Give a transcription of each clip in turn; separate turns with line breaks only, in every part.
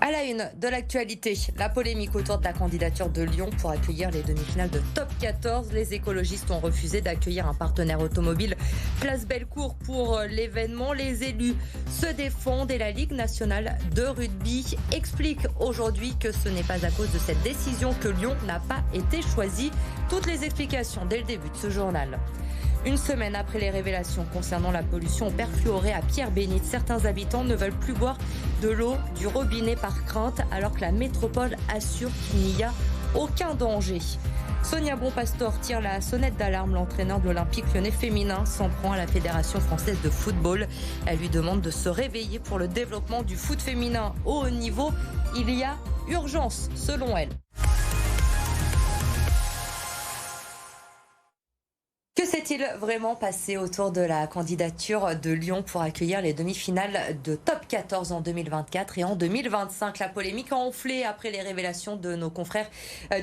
À la une de l'actualité, la polémique autour de la candidature de Lyon pour accueillir les demi-finales de Top 14. Les écologistes ont refusé d'accueillir un partenaire automobile Place Bellecour pour l'événement. Les élus se défendent et la Ligue nationale de rugby explique aujourd'hui que ce n'est pas à cause de cette décision que Lyon n'a pas été choisi. Toutes les explications dès le début de ce journal. Une semaine après les révélations concernant la pollution au perfluoré à Pierre-Bénite, certains habitants ne veulent plus boire de l'eau du robinet par crainte, alors que la métropole assure qu'il n'y a aucun danger. Sonia Bonpastor tire la sonnette d'alarme. L'entraîneur de l'Olympique Lyonnais féminin s'en prend à la Fédération française de football. Elle lui demande de se réveiller pour le développement du foot féminin au haut niveau. Il y a urgence, selon elle. Que s'est-il vraiment passé autour de la candidature de Lyon pour accueillir les demi-finales de Top 14 en 2024 et en 2025 ? La polémique a enflé après les révélations de nos confrères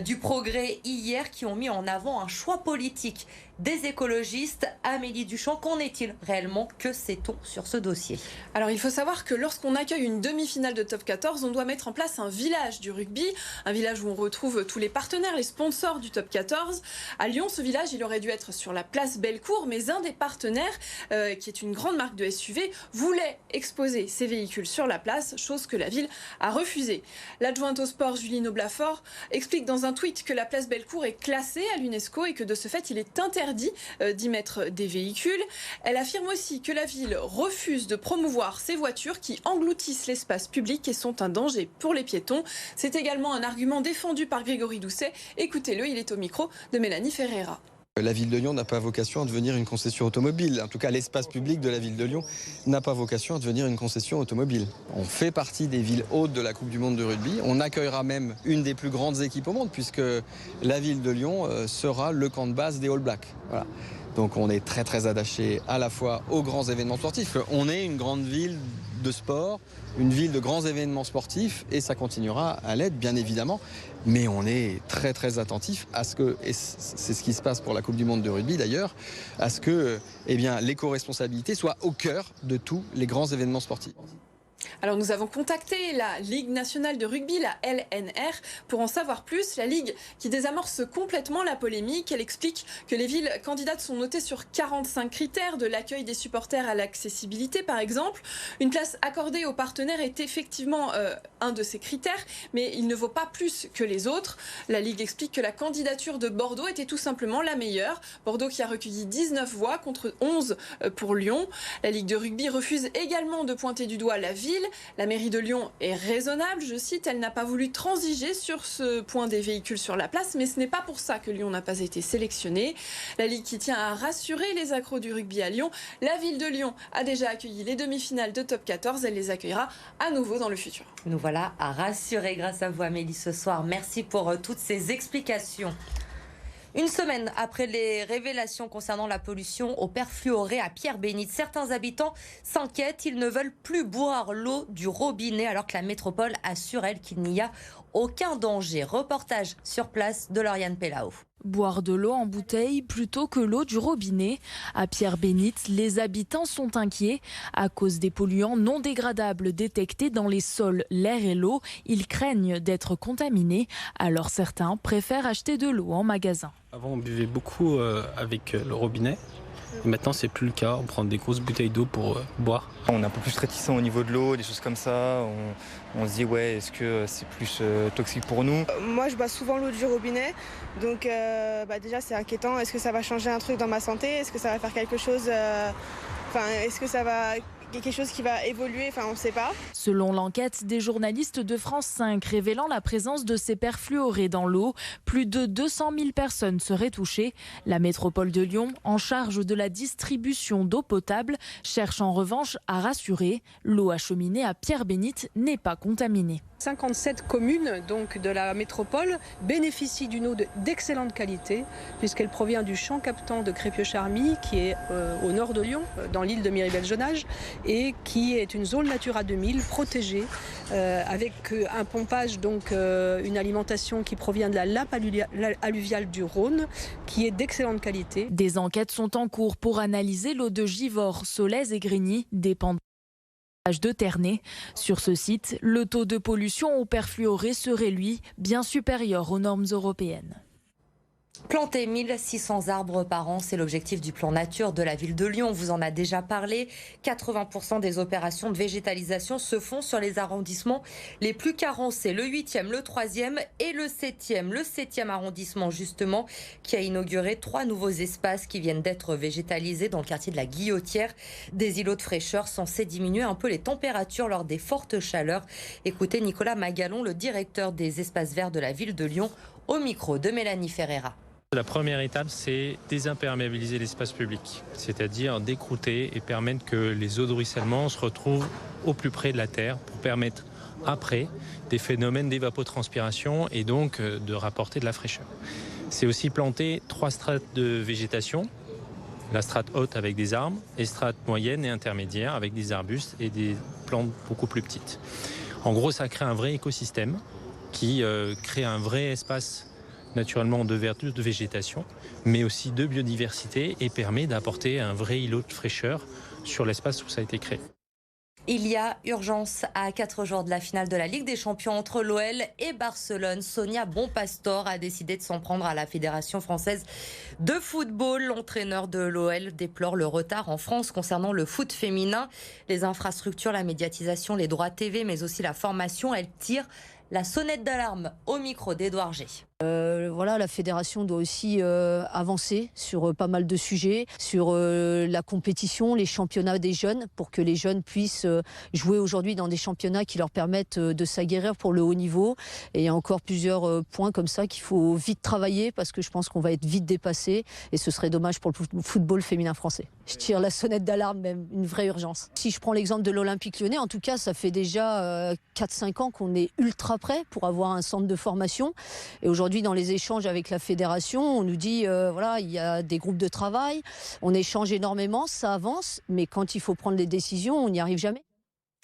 du Progrès hier qui ont mis en avant un choix politique des écologistes. Amélie Duchamp, qu'en est-il réellement ? Que sait-on sur ce dossier ?
Alors il faut savoir que lorsqu'on accueille une demi-finale de Top 14, on doit mettre en place un village du rugby, un village où on retrouve tous les partenaires, les sponsors du Top 14. À Lyon, ce village, il aurait dû être sur la place Bellecour, mais un des partenaires, qui est une grande marque de SUV, voulait exposer ses véhicules sur la place, chose que la ville a refusée. L'adjointe au sport, Julie Noblafort, explique dans un tweet que la place Bellecour est classée à l'UNESCO et que de ce fait, il est interdit d'y mettre des véhicules. Elle affirme aussi que la ville refuse de promouvoir ces voitures qui engloutissent l'espace public et sont un danger pour les piétons. C'est également un argument défendu par Grégory Doucet. Écoutez-le, il est au micro de Mélanie Ferreira.
La ville de Lyon n'a pas vocation à devenir une concession automobile. En tout cas, l'espace public de la ville de Lyon n'a pas vocation à devenir une concession automobile. On fait partie des villes hôtes de la Coupe du Monde de rugby. On accueillera même une des plus grandes équipes au monde puisque la ville de Lyon sera le camp de base des All Blacks. Voilà. Donc on est très très attaché à la fois aux grands événements sportifs. On est une grande ville de sport, une ville de grands événements sportifs et ça continuera à l'être bien évidemment. Mais on est très très attentif à ce que, et c'est ce qui se passe pour la Coupe du Monde de rugby d'ailleurs, à ce que l'éco-responsabilité soit au cœur de tous les grands événements sportifs.
Alors nous avons contacté la Ligue nationale de rugby, la LNR, pour en savoir plus. La Ligue qui désamorce complètement la polémique. Elle explique que les villes candidates sont notées sur 45 critères, de l'accueil des supporters à l'accessibilité par exemple. Une place accordée aux partenaires est effectivement un de ces critères, mais il ne vaut pas plus que les autres. La Ligue explique que la candidature de Bordeaux était tout simplement la meilleure. Bordeaux qui a recueilli 19 voix contre 11 pour Lyon. La Ligue de rugby refuse également de pointer du doigt la ville. La mairie de Lyon est raisonnable, je cite, elle n'a pas voulu transiger sur ce point des véhicules sur la place, mais ce n'est pas pour ça que Lyon n'a pas été sélectionné. La Ligue qui tient à rassurer les accros du rugby à Lyon. La ville de Lyon a déjà accueilli les demi-finales de Top 14, elle les accueillera à nouveau dans le futur.
Nous voilà à rassurer grâce à vous Amélie ce soir. Merci pour toutes ces explications. Une semaine après les révélations concernant la pollution au perfluoré à Pierre-Bénite, certains habitants s'inquiètent. Ils ne veulent plus boire l'eau du robinet alors que la métropole assure, elle, qu'il n'y a aucun danger. Reportage sur place de Lauriane Pellao.
Boire de l'eau en bouteille plutôt que l'eau du robinet. À Pierre-Bénite, les habitants sont inquiets. À cause des polluants non dégradables détectés dans les sols, l'air et l'eau, ils craignent d'être contaminés. Alors certains préfèrent acheter de l'eau en magasin.
Avant, on buvait beaucoup avec le robinet. Et maintenant, c'est plus le cas. On prend des grosses bouteilles d'eau pour boire.
On est un peu plus réticent au niveau de l'eau, des choses comme ça. On se dit, ouais, est-ce que c'est plus toxique pour nous ?
Moi, je bois souvent l'eau du robinet. Donc, déjà, c'est inquiétant. Est-ce que ça va changer un truc dans ma santé ? Est-ce que ça va faire quelque chose est-ce que ça va... quelque chose qui va évoluer, on ne sait pas.
Selon l'enquête des journalistes de France 5 révélant la présence de ces perfluorés dans l'eau, plus de 200 000 personnes seraient touchées. La métropole de Lyon, en charge de la distribution d'eau potable, cherche en revanche à rassurer. L'eau acheminée à Pierre-Bénite n'est pas contaminée.
57 communes donc de la métropole bénéficient d'une eau d'excellente qualité puisqu'elle provient du champ captant de Crépieux-Charmy qui est au nord de Lyon, dans l'île de Miribel-Jonage et qui est une zone Natura 2000 protégée avec un pompage, donc une alimentation qui provient de la nappe alluviale du Rhône qui est d'excellente qualité.
Des enquêtes sont en cours pour analyser l'eau de Givors, Solèze et Grigny, dépendant De Ternay. Sur ce site, le taux de pollution au perfluoré serait, lui, bien supérieur aux normes européennes.
Planter 1600 arbres par an, c'est l'objectif du plan nature de la ville de Lyon. On vous en a déjà parlé. 80% des opérations de végétalisation se font sur les arrondissements les plus carencés. Le 8e, le 3e et le 7e. Le 7e arrondissement, justement, qui a inauguré 3 nouveaux espaces qui viennent d'être végétalisés dans le quartier de la Guillotière. Des îlots de fraîcheur censés diminuer un peu les températures lors des fortes chaleurs. Écoutez Nicolas Magalon, le directeur des espaces verts de la ville de Lyon, au micro de Mélanie Ferreira.
La première étape, c'est désimperméabiliser l'espace public, c'est-à-dire décrouter et permettre que les eaux de ruissellement se retrouvent au plus près de la terre pour permettre après des phénomènes d'évapotranspiration et donc de rapporter de la fraîcheur. C'est aussi planter 3 strates de végétation, la strate haute avec des arbres, les strates moyennes et intermédiaires avec des arbustes et des plantes beaucoup plus petites. En gros, ça crée un vrai écosystème qui crée un vrai espace naturellement de verdure, de végétation, mais aussi de biodiversité et permet d'apporter un vrai îlot de fraîcheur sur l'espace où ça a été créé.
Il y a urgence à 4 jours de la finale de la Ligue des Champions entre l'OL et Barcelone. Sonia Bonpastor a décidé de s'en prendre à la Fédération française de football. L'entraîneur de l'OL déplore le retard en France concernant le foot féminin. Les infrastructures, la médiatisation, les droits TV, mais aussi la formation, elle tire la sonnette d'alarme au micro d'Édouard G.
Voilà, la fédération doit aussi avancer sur pas mal de sujets, sur la compétition, les championnats des jeunes, pour que les jeunes puissent jouer aujourd'hui dans des championnats qui leur permettent de s'aguerrir pour le haut niveau. Et il y a encore plusieurs points comme ça qu'il faut vite travailler, parce que je pense qu'on va être vite dépassé et ce serait dommage pour le football féminin français. Je tire la sonnette d'alarme, même une vraie urgence. Si je prends l'exemple de l'Olympique Lyonnais, en tout cas, ça fait déjà 4-5 ans qu'on est ultra prêt pour avoir un centre de formation. Et aujourd'hui, dans les échanges avec la fédération, on nous dit voilà, il y a des groupes de travail, on échange énormément, ça avance, mais quand il faut prendre les décisions, on n'y arrive jamais.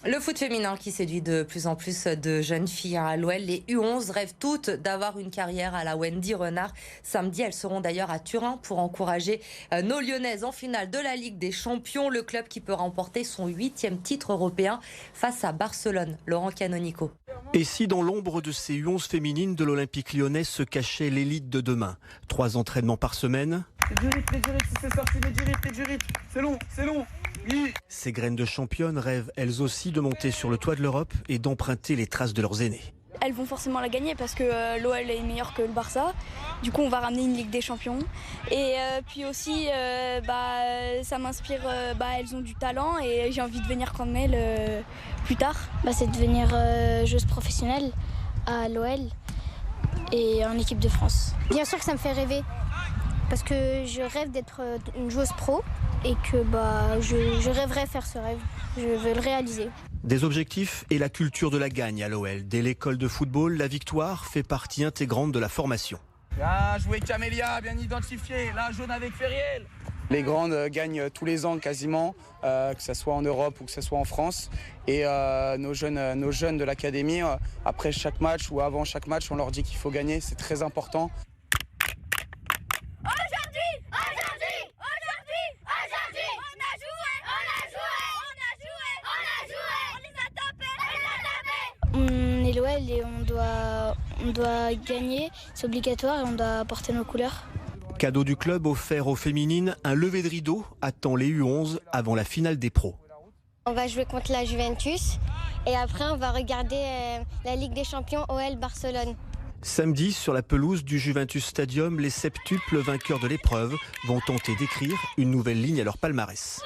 Le foot féminin qui séduit de plus en plus de jeunes filles à l'OL. Les U11 rêvent toutes d'avoir une carrière à la Wendy Renard. Samedi, elles seront d'ailleurs à Turin pour encourager nos Lyonnaises en finale de la Ligue des Champions. Le club qui peut remporter son 8e titre européen face à Barcelone. Laurent Canonico.
Et si dans l'ombre de ces U11 féminines de l'Olympique lyonnais se cachait l'élite de demain? 3 entraînements par semaine.
C'est sorti, c'est long. Oui.
Ces graines de championnes rêvent elles aussi de monter sur le toit de l'Europe et d'emprunter les traces de leurs aînés.
Elles vont forcément la gagner parce que l'OL est meilleur que le Barça. Du coup, on va ramener une Ligue des Champions. Et puis aussi, ça m'inspire, elles ont du talent et j'ai envie de devenir comme elles plus tard.
C'est devenir joueuse professionnelle à l'OL et en équipe de France. Bien sûr que ça me fait rêver parce que je rêve d'être une joueuse pro et que je rêverais faire ce rêve. Je veux le réaliser.
Des objectifs et la culture de la gagne à l'OL. Dès l'école de football, la victoire fait partie intégrante de la formation.
Bien joué Camélia, bien identifié. Là, jaune avec Feriel.
Les grandes gagnent tous les ans quasiment, que ce soit en Europe ou que ce soit en France. Et nos jeunes de l'académie, après chaque match ou avant chaque match, on leur dit qu'il faut gagner. C'est très important.
On est l'OL et on doit gagner, c'est obligatoire et on doit porter nos couleurs.
Cadeau du club offert aux féminines, un lever de rideau attend les U11 avant la finale des pros.
On va jouer contre la Juventus et après on va regarder la Ligue des Champions OL Barcelone.
Samedi, sur la pelouse du Juventus Stadium, les septuples vainqueurs de l'épreuve vont tenter d'écrire une nouvelle ligne à leur palmarès.